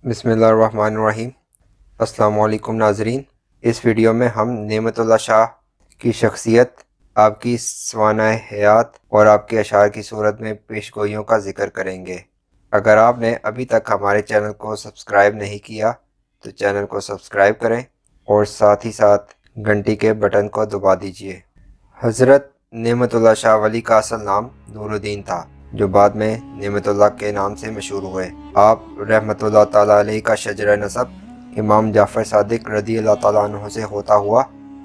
بسم اللہ الرحمن الرحیم۔ السلام علیکم ناظرین، اس ویڈیو میں ہم نعمت اللہ شاہ کی شخصیت، آپ کی سوانح حیات اور آپ کے اشعار کی صورت میں پیشگوئیوں کا ذکر کریں گے۔ اگر آپ نے ابھی تک ہمارے چینل کو سبسکرائب نہیں کیا تو چینل کو سبسکرائب کریں اور ساتھ ہی ساتھ گھنٹی کے بٹن کو دبا دیجیے۔ حضرت نعمت اللہ شاہ ولی کا اصل نام نور الدین تھا، جو بعد میں نعمت اللہ کے نام سے مشہور ہوئے۔ آپ رحمت اللہ تعالیٰ علیہ کا شجرہ نسب امام جعفر صادق رضی اللہ تعالیٰ عنہ سے ہوتا ہوا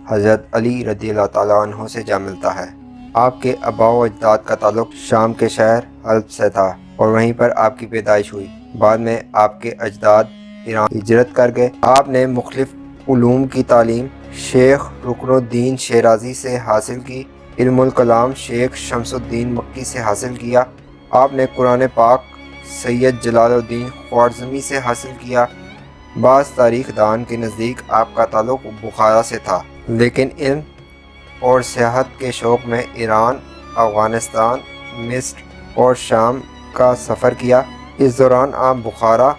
حضرت علی رضی اللہ تعالیٰ عنہ سے جا ملتا ہے۔ آپ کے آباء و اجداد کا تعلق شام کے شہر حلب سے تھا اور وہیں پر آپ کی پیدائش ہوئی۔ بعد میں آپ کے اجداد ایران ہجرت کر گئے۔ آپ نے مختلف علوم کی تعلیم شیخ رکن الدین شیرازی سے حاصل کی، علم الکلام شیخ شمس الدین مکی سے حاصل کیا۔ آپ نے قرآن پاک سید جلال الدین خوارزمی سے حاصل کیا۔ بعض تاریخ دان کے نزدیک آپ کا تعلق بخارا سے تھا، لیکن علم اور سیاحت کے شوق میں ایران، افغانستان، مصر اور شام کا سفر کیا۔ اس دوران آپ بخارا،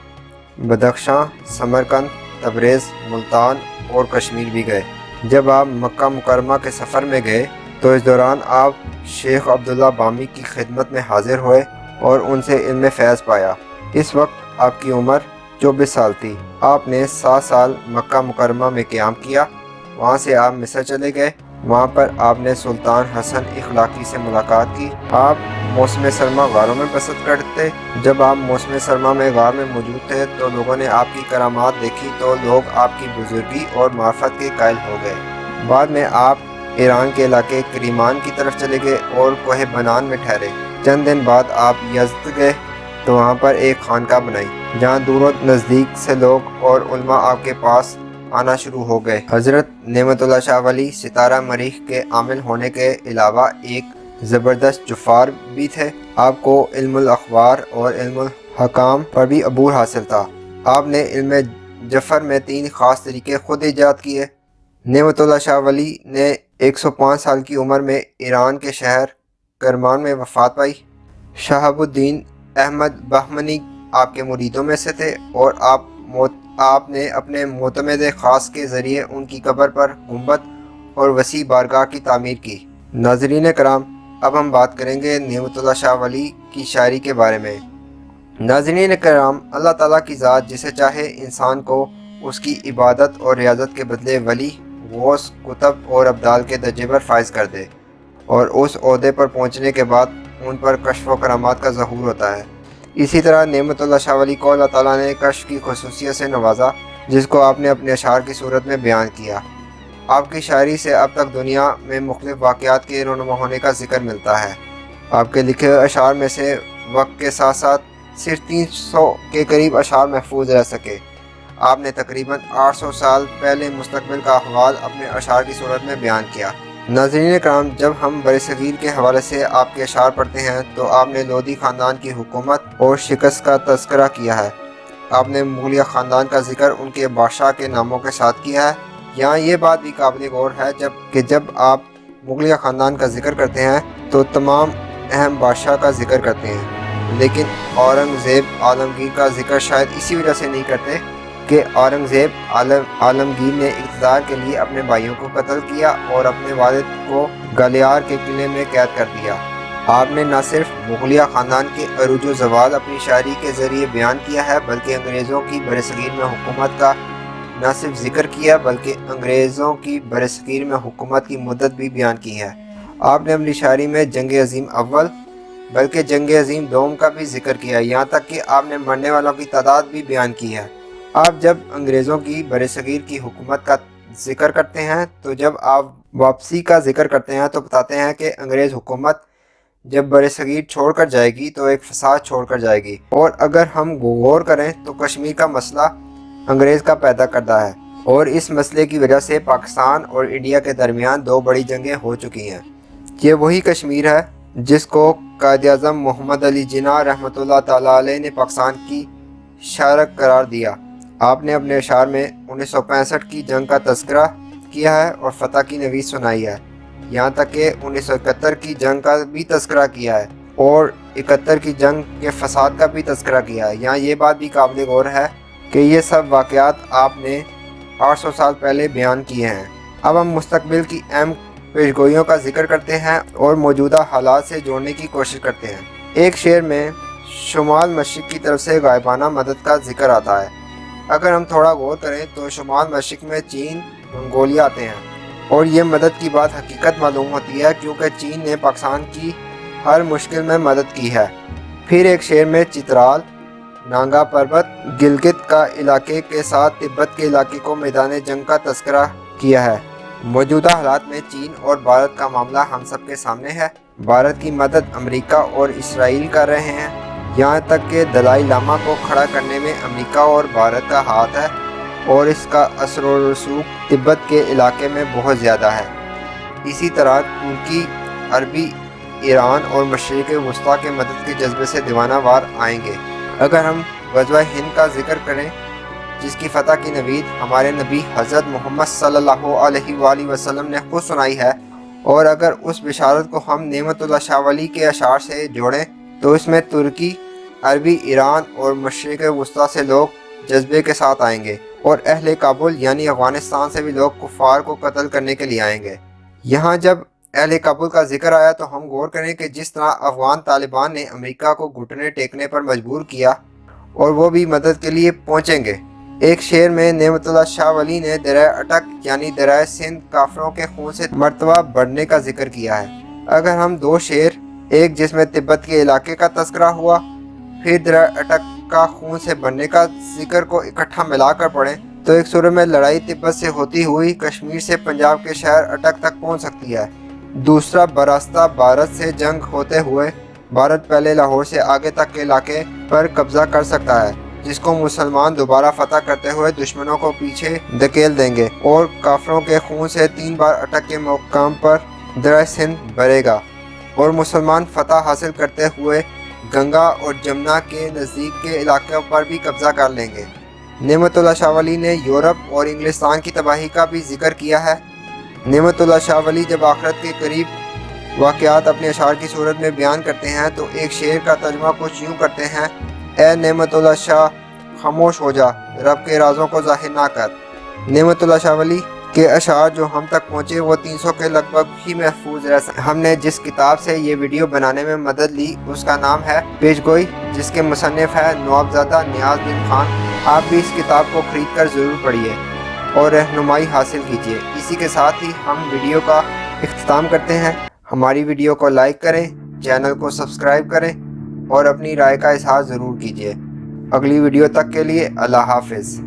بدخشاں، سمرقند، تبریز، ملتان اور کشمیر بھی گئے۔ جب آپ مکہ مکرمہ کے سفر میں گئے تو اس دوران آپ شیخ عبداللہ بامی کی خدمت میں حاضر ہوئے اور ان سے علم فیض پایا۔ اس وقت آپ کی عمر 24 سال تھی۔ آپ نے 7 سال مکہ مکرمہ میں قیام کیا۔ وہاں سے آپ مصر چلے گئے۔ وہاں پر آپ نے سلطان حسن اخلاقی سے ملاقات کی۔ آپ موسم سرما غاروں میں بسر کرتے۔ جب آپ موسم سرما میں غار میں موجود تھے تو لوگوں نے آپ کی کرامات دیکھی تو لوگ آپ کی بزرگی اور معرفت کے قائل ہو گئے۔ بعد میں آپ ایران کے علاقے کریمان کی طرف چلے گئے اور کوہ بنان میں ٹھہرے۔ چند دن بعد آپ یزد گئے تو وہاں پر ایک خانقاہ بنائی، جہاں دور و نزدیک سے لوگ اور علماء آپ کے پاس آنا شروع ہو گئے۔ حضرت نعمت اللہ شاہ ولی ستارہ مریخ کے عامل ہونے کے علاوہ ایک زبردست جفار بھی تھے۔ آپ کو علم الاخبار اور علم الحکام پر بھی عبور حاصل تھا۔ آپ نے علم جفر میں 3 خاص طریقے خود ایجاد کیے۔ نعمت اللہ شاہ ولی نے 105 سال کی عمر میں ایران کے شہر کرمان میں وفات پائی۔ شہاب الدین احمد بہمنی آپ کے مریدوں میں سے تھے اور آپ نے اپنے معتمد خاص کے ذریعے ان کی قبر پر گنبد اور وسیع بارگاہ کی تعمیر کی۔ ناظرین کرام، اب ہم بات کریں گے نعمت اللہ شاہ ولی کی شاعری کے بارے میں۔ ناظرین کرام، اللہ تعالیٰ کی ذات جسے چاہے انسان کو اس کی عبادت اور ریاضت کے بدلے ولی، غوث، قطب اور ابدال کے درجے پر فائز کر دے، اور اس عہدے پر پہنچنے کے بعد ان پر کشف و کرامات کا ظہور ہوتا ہے۔ اسی طرح نعمت اللہ شاہ ولی کو اللہ تعالیٰ نے کشف کی خصوصیت سے نوازا، جس کو آپ نے اپنے اشعار کی صورت میں بیان کیا۔ آپ کی شاعری سے اب تک دنیا میں مختلف واقعات کے رونما ہونے کا ذکر ملتا ہے۔ آپ کے لکھے ہوئے اشعار میں سے وقت کے ساتھ ساتھ صرف 300 کے قریب اشعار محفوظ رہ سکے۔ آپ نے تقریباً 800 سال پہلے مستقبل کا احوال اپنے اشعار کی صورت میں بیان کیا۔ ناظرین کرام، جب ہم برصغیر کے حوالے سے آپ کے اشعار پڑھتے ہیں تو آپ نے لودھی خاندان کی حکومت اور شکست کا تذکرہ کیا ہے۔ آپ نے مغلیہ خاندان کا ذکر ان کے بادشاہ کے ناموں کے ساتھ کیا ہے۔ یہاں یہ بات بھی قابل غور ہے کہ جب آپ مغلیہ خاندان کا ذکر کرتے ہیں تو تمام اہم بادشاہ کا ذکر کرتے ہیں، لیکن اورنگزیب عالمگیر کا ذکر شاید اسی وجہ سے نہیں کرتے کہ اورنگزیب عالمگیر نے اقتدار کے لیے اپنے بھائیوں کو قتل کیا اور اپنے والد کو گالیار کے قلعے میں قید کر دیا۔ آپ نے نہ صرف مغلیہ خاندان کے عروج و زوال اپنی شاعری کے ذریعے بیان کیا ہے، بلکہ انگریزوں کی برصغیر میں حکومت کا نہ صرف ذکر کیا بلکہ انگریزوں کی برصغیر میں حکومت کی مدت بھی بیان کی ہے۔ آپ نے اپنی شاعری میں جنگ عظیم اول بلکہ جنگ عظیم دوم کا بھی ذکر کیا، یہاں تک کہ آپ نے مرنے والوں کی تعداد بھی بیان کی ہے۔ آپ جب انگریزوں کی برصغیر کی حکومت کا ذکر کرتے ہیں تو جب آپ واپسی کا ذکر کرتے ہیں تو بتاتے ہیں کہ انگریز حکومت جب برصغیر چھوڑ کر جائے گی تو ایک فساد چھوڑ کر جائے گی، اور اگر ہم غور کریں تو کشمیر کا مسئلہ انگریز کا پیدا کردہ ہے، اور اس مسئلے کی وجہ سے پاکستان اور انڈیا کے درمیان 2 بڑی جنگیں ہو چکی ہیں۔ یہ وہی کشمیر ہے جس کو قائد اعظم محمد علی جناح رحمۃ اللہ تعالیٰ علیہ نے پاکستان کی شارک قرار دیا۔ آپ نے اپنے اشعار میں 1965 کی جنگ کا تذکرہ کیا ہے اور فتح کی نوید سنائی ہے، یہاں تک کہ 1971 کی جنگ کا بھی تذکرہ کیا ہے اور 71 کی جنگ کے فساد کا بھی تذکرہ کیا ہے۔ یہاں یہ بات بھی قابل غور ہے کہ یہ سب واقعات آپ نے 800 سال پہلے بیان کیے ہیں۔ اب ہم مستقبل کی اہم پیشگوئیوں کا ذکر کرتے ہیں اور موجودہ حالات سے جوڑنے کی کوشش کرتے ہیں۔ ایک شعر میں شمال مشرق کی طرف سے غائبانہ مدد کا ذکر آتا ہے۔ اگر ہم تھوڑا غور کریں تو شمال مشرق میں چین، منگولیا آتے ہیں، اور یہ مدد کی بات حقیقت معلوم ہوتی ہے کیونکہ چین نے پاکستان کی ہر مشکل میں مدد کی ہے۔ پھر ایک شعر میں چترال، نانگا پربت، گلگت کا علاقے کے ساتھ تبت کے علاقے کو میدان جنگ کا تذکرہ کیا ہے۔ موجودہ حالات میں چین اور بھارت کا معاملہ ہم سب کے سامنے ہے۔ بھارت کی مدد امریکہ اور اسرائیل کر رہے ہیں، یہاں تک کہ دلائی لاما کو کھڑا کرنے میں امریکہ اور بھارت کا ہاتھ ہے، اور اس کا اثر و رسوخ تبت کے علاقے میں بہت زیادہ ہے۔ اسی طرح ترکی، عربی ایران اور مشرق وسطیٰ کے مدد کے جذبے سے دیوانہ وار آئیں گے۔ اگر ہم غزوہ ہند کا ذکر کریں جس کی فتح کی نوید ہمارے نبی حضرت محمد صلی اللہ علیہ وآلہ وسلم نے خود سنائی ہے، اور اگر اس بشارت کو ہم نعمت اللہ شاہ ولی کے اشعار سے جوڑیں تو اس میں ترکی، عربی ایران اور مشرق وسطیٰ سے لوگ جذبے کے ساتھ آئیں گے، اور اہل کابل یعنی افغانستان سے بھی لوگ کفار کو قتل کرنے کے لیے آئیں گے۔ یہاں جب اہل کابل کا ذکر آیا تو ہم غور کریں کہ جس طرح افغان طالبان نے امریکہ کو گھٹنے ٹیکنے پر مجبور کیا، اور وہ بھی مدد کے لیے پہنچیں گے۔ ایک شعر میں نعمت اللہ شاہ ولی نے دریا اٹک یعنی دریا سندھ کافروں کے خون سے مرتبہ بڑھنے کا ذکر کیا ہے۔ اگر ہم دو شعر، ایک جس میں تبت کے علاقے کا تذکرہ ہوا، پھر دریا اٹک کا خون سے بڑھنے کا ذکر کو اکٹھا ملا کر پڑھیں تو ایک سورے میں لڑائی تبت سے ہوتی ہوئی کشمیر سے پنجاب کے شہر اٹک تک پہنچ سکتی ہے۔ دوسرا براستہ بھارت سے جنگ ہوتے ہوئے بھارت پہلے لاہور سے آگے تک کے علاقے پر قبضہ کر سکتا ہے، جس کو مسلمان دوبارہ فتح کرتے ہوئے دشمنوں کو پیچھے دھکیل دیں گے، اور کافروں کے خون سے 3 بار اٹک کے مقام پر دریا سندھ بھرے گا، اور مسلمان فتح حاصل کرتے ہوئے گنگا اور جمنا کے نزدیک کے علاقوں پر بھی قبضہ کر لیں گے۔ نعمت اللہ شاہ ولی نے یورپ اور انگلستان کی تباہی کا بھی ذکر کیا ہے۔ نعمت اللہ شاہ ولی جب آخرت کے قریب واقعات اپنے اشعار کی صورت میں بیان کرتے ہیں تو ایک شعر کا ترجمہ کچھ یوں کرتے ہیں: اے نعمت اللہ شاہ، خاموش ہو جا، رب کے رازوں کو ظاہر نہ کر۔ نعمت اللہ شاہ ولی کے اشعار جو ہم تک پہنچے وہ 300 کے لگ بھگ ہی محفوظ رہ سکتے۔ ہم نے جس کتاب سے یہ ویڈیو بنانے میں مدد لی اس کا نام ہے پیشگوئی، جس کے مصنف ہے نوابزادہ نیاز بن خان۔ آپ بھی اس کتاب کو خرید کر ضرور پڑھیے اور رہنمائی حاصل کیجیے۔ اسی کے ساتھ ہی ہم ویڈیو کا اختتام کرتے ہیں۔ ہماری ویڈیو کو لائک کریں، چینل کو سبسکرائب کریں اور اپنی رائے کا اظہار ضرور کیجیے۔ اگلی ویڈیو تک کے لیے اللہ حافظ۔